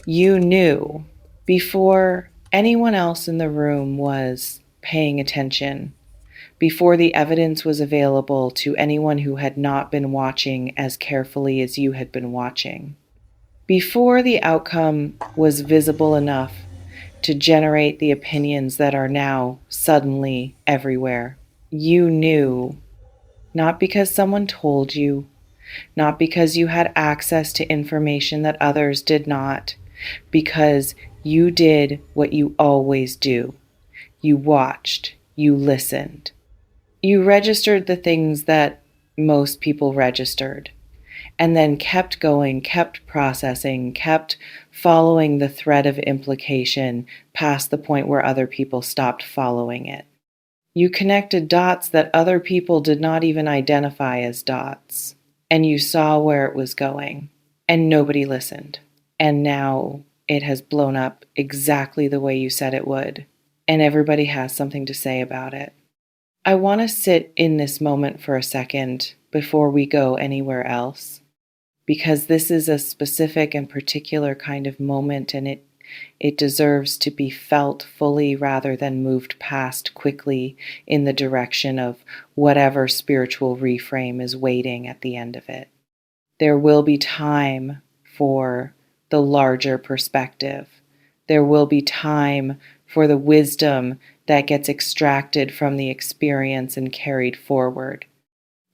You knew before anyone else in the room was paying attention, before the evidence was available to anyone who had not been watching as carefully as you had been watching, before the outcome was visible enough to generate the opinions that are now suddenly everywhere. You knew, not because someone told you, not because you had access to information that others did not, because you did what you always do. You watched, you listened, you registered the things that most people registered, and then kept going, kept processing, kept following the thread of implication past the point where other people stopped following it. You connected dots that other people did not even identify as dots, and you saw where it was going, and nobody listened. And now it has blown up exactly the way you said it would, and everybody has something to say about it. I want to sit in this moment for a second before we go anywhere else, because this is a specific and particular kind of moment, and it deserves to be felt fully rather than moved past quickly in the direction of whatever spiritual reframe is waiting at the end of it. There will be time for the larger perspective. There will be time for the wisdom that gets extracted from the experience and carried forward.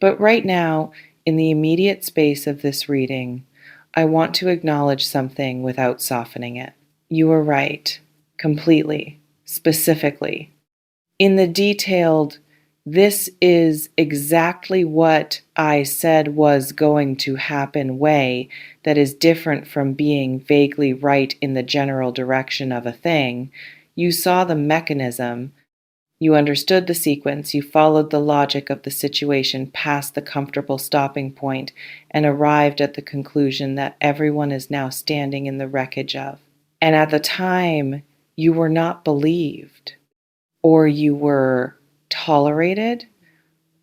But right now, in the immediate space of this reading, I want to acknowledge something without softening it. You are right, completely, specifically. In the detailed, this is exactly what I said was going to happen way that is different from being vaguely right in the general direction of a thing, you saw the mechanism. You understood the sequence, you followed the logic of the situation past the comfortable stopping point and arrived at the conclusion that everyone is now standing in the wreckage of. And at the time, you were not believed, or you were tolerated,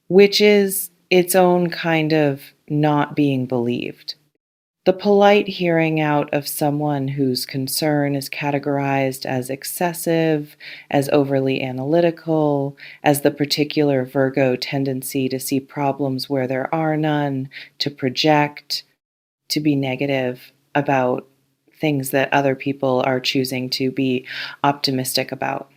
which is its own kind of not being believed. The polite hearing out of someone whose concern is categorized as excessive, as overly analytical, as the particular Virgo tendency to see problems where there are none, to project, to be negative about things that other people are choosing to be optimistic about.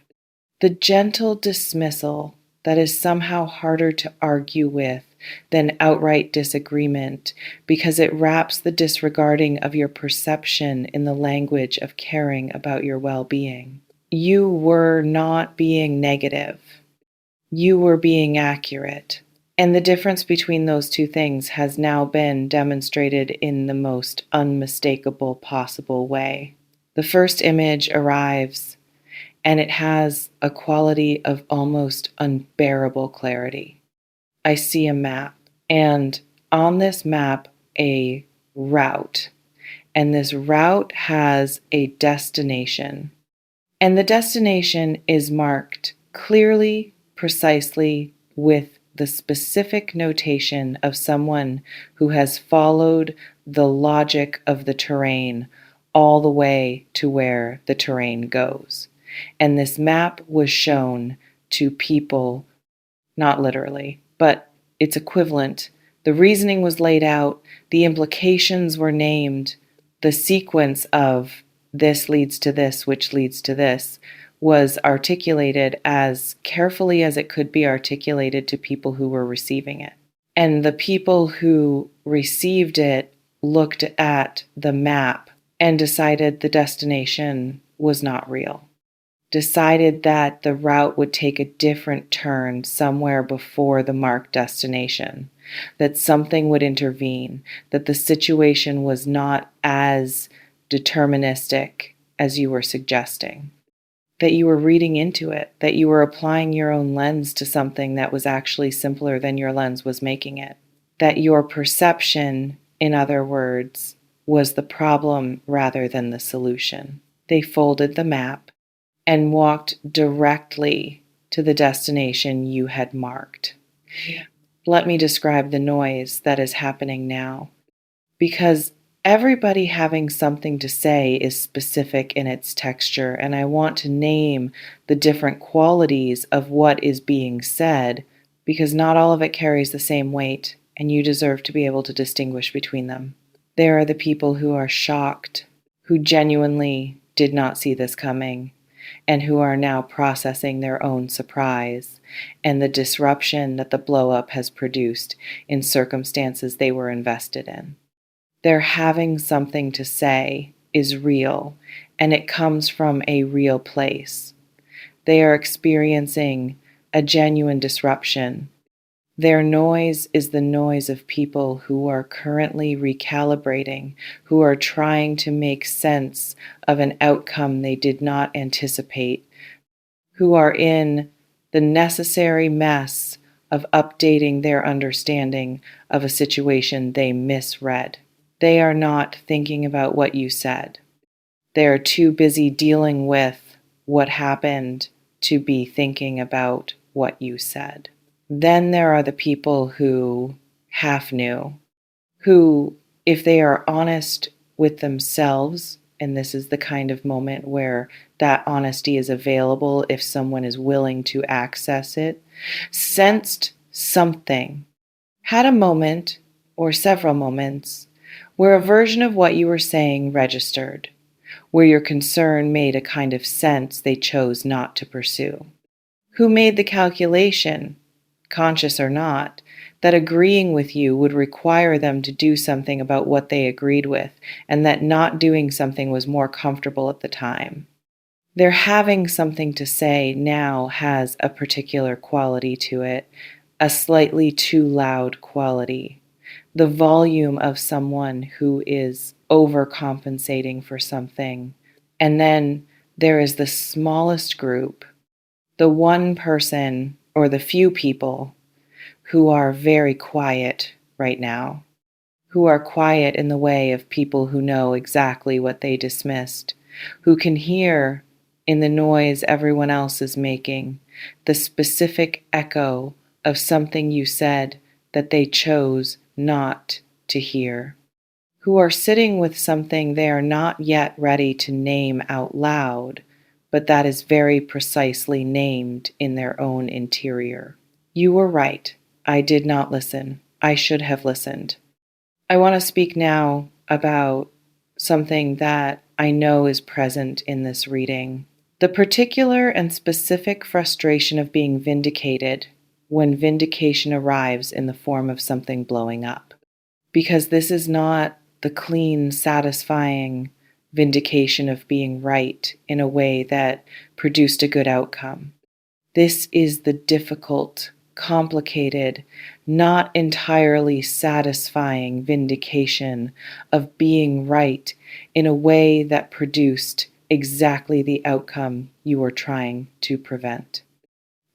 The gentle dismissal that is somehow harder to argue with than outright disagreement because it wraps the disregarding of your perception in the language of caring about your well-being. You were not being negative. You were being accurate. And the difference between those two things has now been demonstrated in the most unmistakable possible way. The first image arrives, and it has a quality of almost unbearable clarity. I see a map, and on this map, a route. And this route has a destination. And the destination is marked clearly, precisely, with the specific notation of someone who has followed the logic of the terrain all the way to where the terrain goes. And this map was shown to people, not literally, but its equivalent. The reasoning was laid out, the implications were named, the sequence of this leads to this, which leads to this, was articulated as carefully as it could be articulated to people who were receiving it. And the people who received it looked at the map and decided the destination was not real. Decided that the route would take a different turn somewhere before the marked destination, that something would intervene, that the situation was not as deterministic as you were suggesting, that you were reading into it, that you were applying your own lens to something that was actually simpler than your lens was making it, that your perception, in other words, was the problem rather than the solution. They folded the map and walked directly to the destination you had marked. Let me describe the noise that is happening now, because Everybody having something to say is specific in its texture, and I want to name the different qualities of what is being said because not all of it carries the same weight, and you deserve to be able to distinguish between them. There are the people who are shocked, who genuinely did not see this coming, and who are now processing their own surprise and the disruption that the blow-up has produced in circumstances they were invested in. Their having something to say is real, and it comes from a real place. They are experiencing a genuine disruption. Their noise is the noise of people who are currently recalibrating, who are trying to make sense of an outcome they did not anticipate, who are in the necessary mess of updating their understanding of a situation they misread. They are not thinking about what you said. They are too busy dealing with what happened to be thinking about what you said. Then there are the people who half knew, who, if they are honest with themselves, and this is the kind of moment where that honesty is available if someone is willing to access it, sensed something, had a moment or several moments where a version of what you were saying registered, where your concern made a kind of sense they chose not to pursue, who made the calculation, conscious or not, that agreeing with you would require them to do something about what they agreed with, and that not doing something was more comfortable at the time. Their having something to say now has a particular quality to it, a slightly too loud quality. The volume of someone who is overcompensating for something. And then there is the smallest group, the one person or the few people who are very quiet right now, who are quiet in the way of people who know exactly what they dismissed, who can hear in the noise everyone else is making the specific echo of something you said that they chose not to hear, who are sitting with something they are not yet ready to name out loud, but that is very precisely named in their own interior. You were right. I did not listen. I should have listened. I want to speak now about something that I know is present in this reading. The particular and specific frustration of being vindicated when vindication arrives in the form of something blowing up. Because this is not the clean, satisfying vindication of being right in a way that produced a good outcome. This is the difficult, complicated, not entirely satisfying vindication of being right in a way that produced exactly the outcome you were trying to prevent.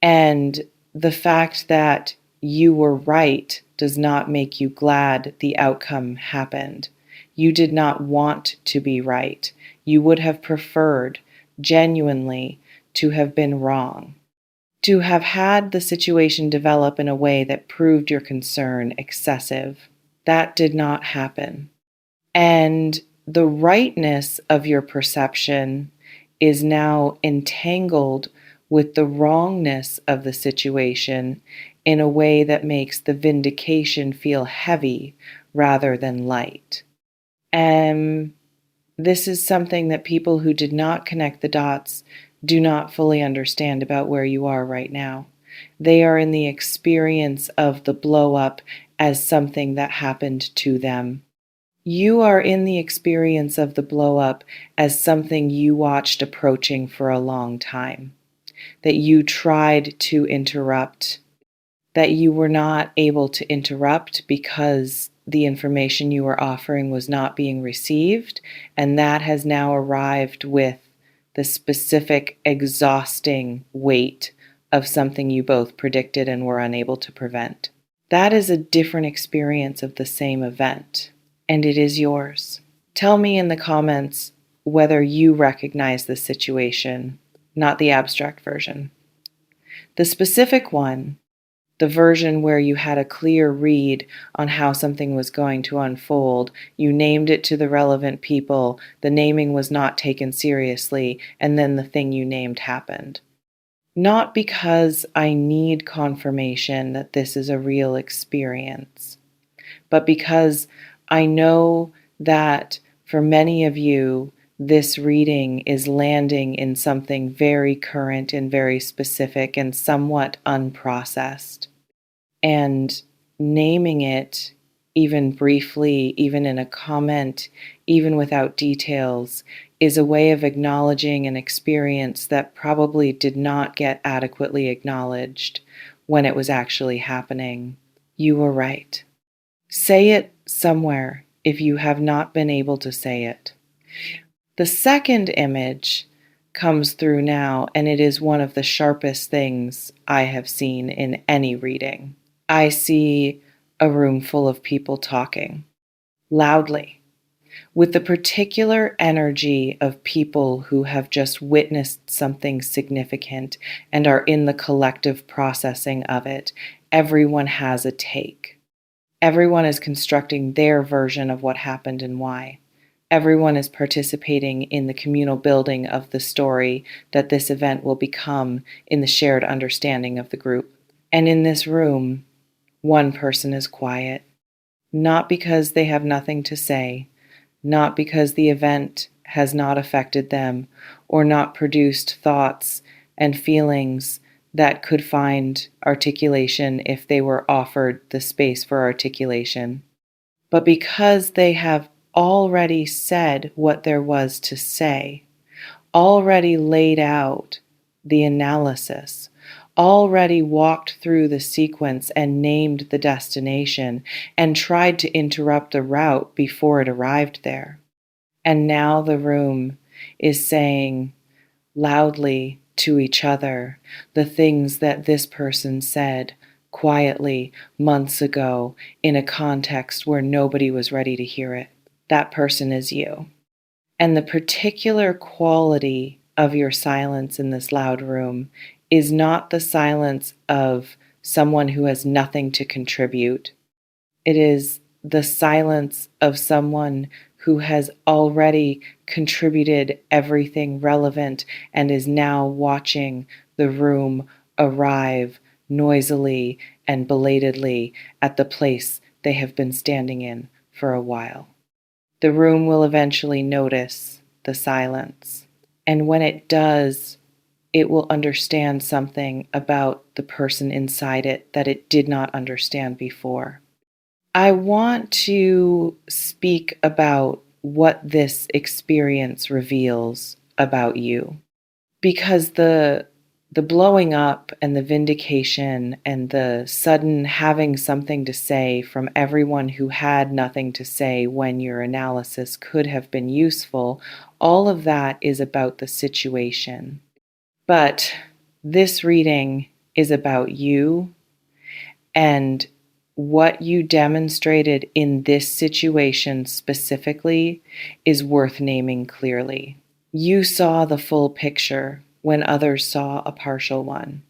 And the fact that you were right does not make you glad the outcome happened. You did not want to be right. You would have preferred, genuinely, to have been wrong. To have had the situation develop in a way that proved your concern excessive. That did not happen. And the rightness of your perception is now entangled with the wrongness of the situation in a way that makes the vindication feel heavy rather than light. And this is something that people who did not connect the dots do not fully understand about where you are right now. They are in the experience of the blow up as something that happened to them. You are in the experience of the blow up as something you watched approaching for a long time, that you tried to interrupt, that you were not able to interrupt because the information you were offering was not being received, and that has now arrived with the specific exhausting weight of something you both predicted and were unable to prevent. That is a different experience of the same event, and it is yours. Tell me in the comments whether you recognize this situation, not the abstract version. The specific one, The version where you had a clear read on how something was going to unfold, you named it to the relevant people, the naming was not taken seriously, and then the thing you named happened. Not because I need confirmation that this is a real experience, but because I know that for many of you, this reading is landing in something very current and very specific and somewhat unprocessed. And naming it, even briefly, even in a comment, even without details, is a way of acknowledging an experience that probably did not get adequately acknowledged when it was actually happening. You were right. Say it somewhere if you have not been able to say it. The second image comes through now, and it is one of the sharpest things I have seen in any reading. I see a room full of people talking loudly, with the particular energy of people who have just witnessed something significant and are in the collective processing of it. Everyone has a take. Everyone is constructing their version of what happened and why. Everyone is participating in the communal building of the story that this event will become in the shared understanding of the group. And in this room, one person is quiet, not because they have nothing to say, not because the event has not affected them or not produced thoughts and feelings that could find articulation if they were offered the space for articulation, but because they have already said what there was to say, already laid out the analysis, already walked through the sequence and named the destination and tried to interrupt the route before it arrived there. And now the room is saying loudly to each other the things that this person said quietly months ago in a context where nobody was ready to hear it. That person is you. And the particular quality of your silence in this loud room is not the silence of someone who has nothing to contribute. It is the silence of someone who has already contributed everything relevant and is now watching the room arrive noisily and belatedly at the place they have been standing in for a while. The room will eventually notice the silence, and when it does, it will understand something about the person inside it that it did not understand before. I want to speak about what this experience reveals about you, because the blowing up and the vindication and the sudden having something to say from everyone who had nothing to say when your analysis could have been useful, all of that is about the situation. But this reading is about you, and what you demonstrated in this situation specifically is worth naming clearly. You saw the full picture when others saw a partial one,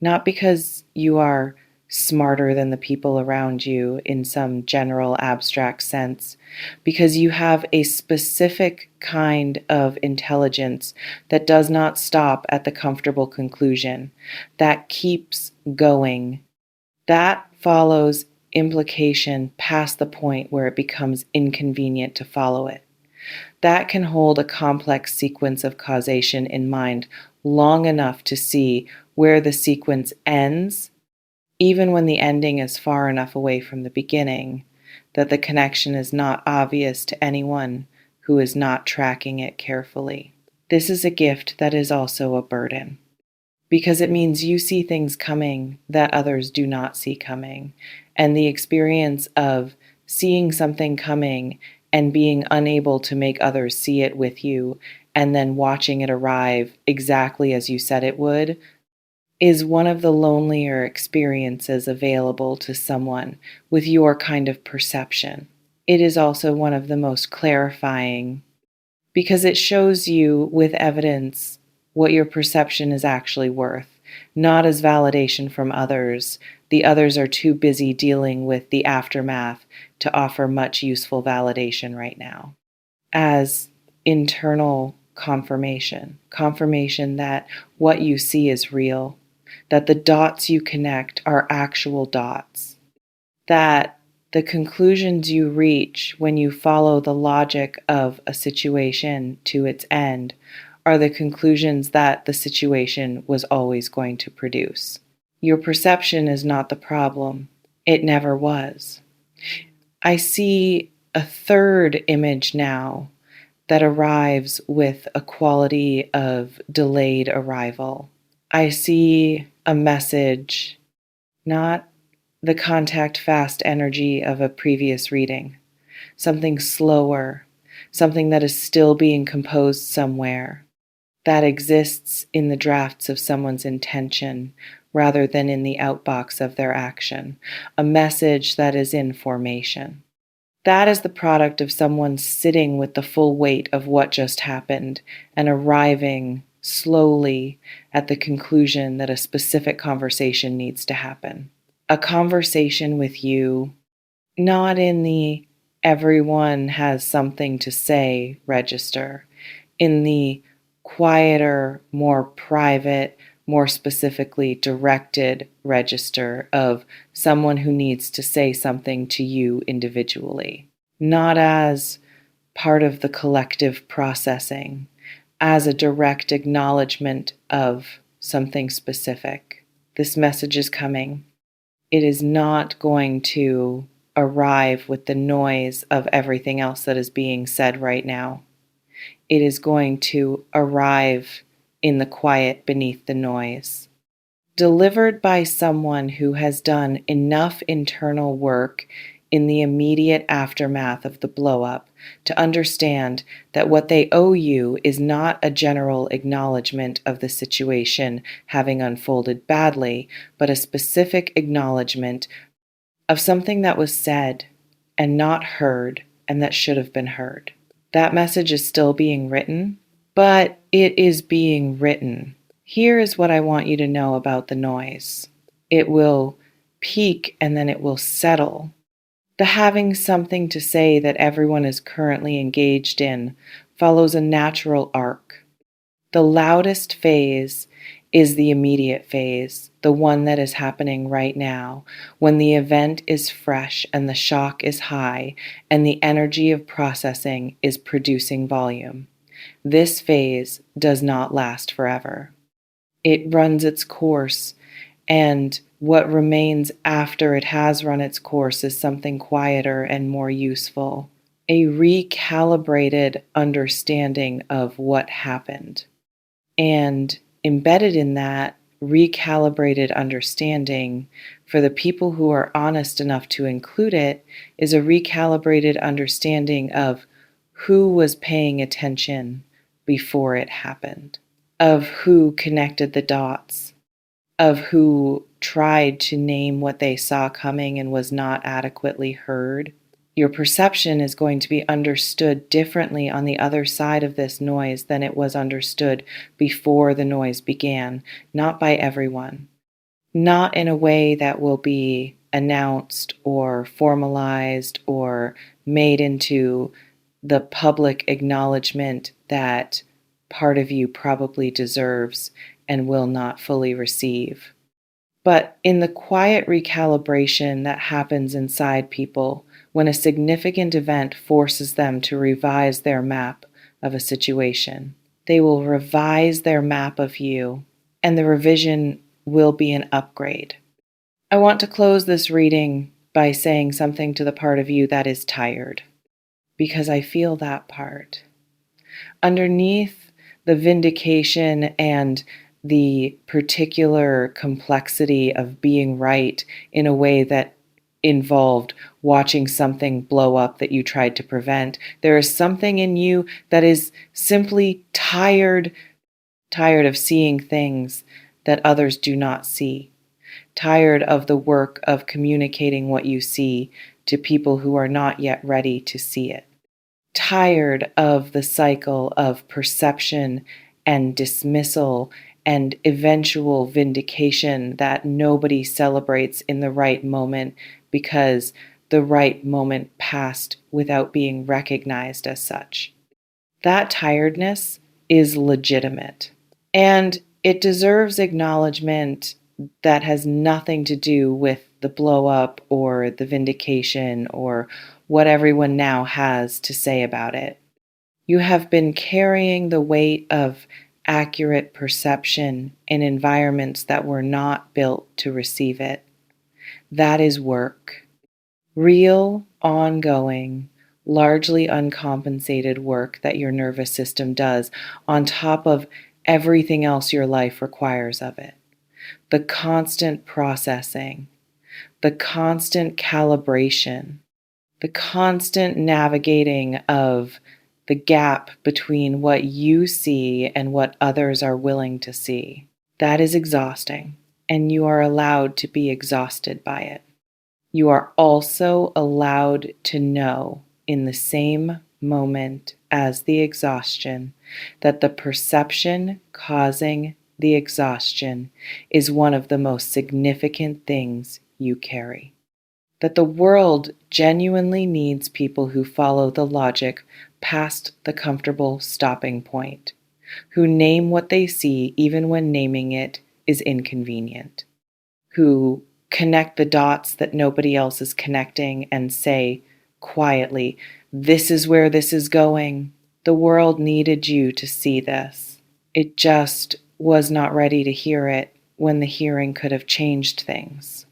not because you are smarter than the people around you in some general abstract sense, because you have a specific kind of intelligence that does not stop at the comfortable conclusion, that keeps going. That follows implication past the point where it becomes inconvenient to follow it. That can hold a complex sequence of causation in mind long enough to see where the sequence ends, even when the ending is far enough away from the beginning that the connection is not obvious to anyone who is not tracking it carefully. This is a gift that is also a burden, because it means you see things coming that others do not see coming, and the experience of seeing something coming and being unable to make others see it with you, and then watching it arrive exactly as you said it would, is one of the lonelier experiences available to someone with your kind of perception. It is also one of the most clarifying, because it shows you with evidence what your perception is actually worth, not as validation from others The others are too busy dealing with the aftermath to offer much useful validation right now. As internal confirmation that what you see is real, that the dots you connect are actual dots, that the conclusions you reach when you follow the logic of a situation to its end are the conclusions that the situation was always going to produce. Your perception is not the problem. It never was. I see a third image now that arrives with a quality of delayed arrival. I see a message, not the contact fast energy of a previous reading, something slower, something that is still being composed somewhere, that exists in the drafts of someone's intention rather than in the outbox of their action, a message that is in formation. That is the product of someone sitting with the full weight of what just happened and arriving slowly at the conclusion that a specific conversation needs to happen. A conversation with you, not in the everyone has something to say register, in the quieter, more private, more specifically directed register of someone who needs to say something to you individually, not as part of the collective processing, as a direct acknowledgement of something specific. This message is coming. It is not going to arrive with the noise of everything else that is being said right now. It is going to arrive in the quiet beneath the noise, delivered by someone who has done enough internal work in the immediate aftermath of the blow-up to understand that what they owe you is not a general acknowledgement of the situation having unfolded badly, but a specific acknowledgement of something that was said and not heard and that should have been heard. That message is still being written, but it is being written. Here is what I want you to know about the noise. It will peak and then it will settle. The having something to say that everyone is currently engaged in follows a natural arc. The loudest phase is the immediate phase, the one that is happening right now, when the event is fresh and the shock is high and the energy of processing is producing volume. This phase does not last forever. It runs its course, and what remains after it has run its course is something quieter and more useful, a recalibrated understanding of what happened. And embedded in that recalibrated understanding, for the people who are honest enough to include it, is a recalibrated understanding of who was paying attention before it happened, of who connected the dots, of who tried to name what they saw coming and was not adequately heard. Your perception is going to be understood differently on the other side of this noise than it was understood before the noise began, not by everyone, not in a way that will be announced or formalized or made into the public acknowledgement that part of you probably deserves and will not fully receive. But in the quiet recalibration that happens inside people when a significant event forces them to revise their map of a situation, they will revise their map of you, and the revision will be an upgrade. I want to close this reading by saying something to the part of you that is tired, because I feel that part. Underneath the vindication and the particular complexity of being right in a way that involved watching something blow up that you tried to prevent, there is something in you that is simply tired of seeing things that others do not see, tired of the work of communicating what you see to people who are not yet ready to see it, tired of the cycle of perception and dismissal and eventual vindication that nobody celebrates in the right moment because the right moment passed without being recognized as such. That tiredness is legitimate, and it deserves acknowledgement that has nothing to do with the blow up or the vindication or what everyone now has to say about it. You have been carrying the weight of accurate perception in environments that were not built to receive it. That is work. Real, ongoing, largely uncompensated work that your nervous system does on top of everything else your life requires of it. The constant processing, the constant calibration, the constant navigating of the gap between what you see and what others are willing to see. That is exhausting, and you are allowed to be exhausted by it. You are also allowed to know in the same moment as the exhaustion that the perception causing the exhaustion is one of the most significant things you carry. That the world genuinely needs people who follow the logic past the comfortable stopping point, who name what they see even when naming it is inconvenient, who connect the dots that nobody else is connecting and say quietly, "This is where this is going." The world needed you to see this. It just was not ready to hear it when the hearing could have changed things.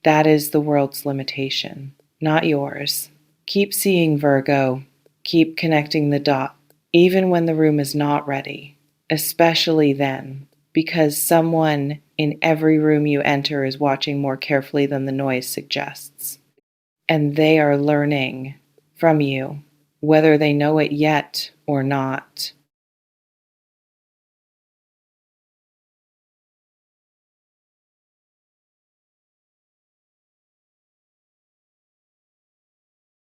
That is the world's limitation, not yours. Keep seeing, Virgo. Keep connecting the dots, even when the room is not ready, especially then, because someone in every room you enter is watching more carefully than the noise suggests. And they are learning from you, whether they know it yet or not.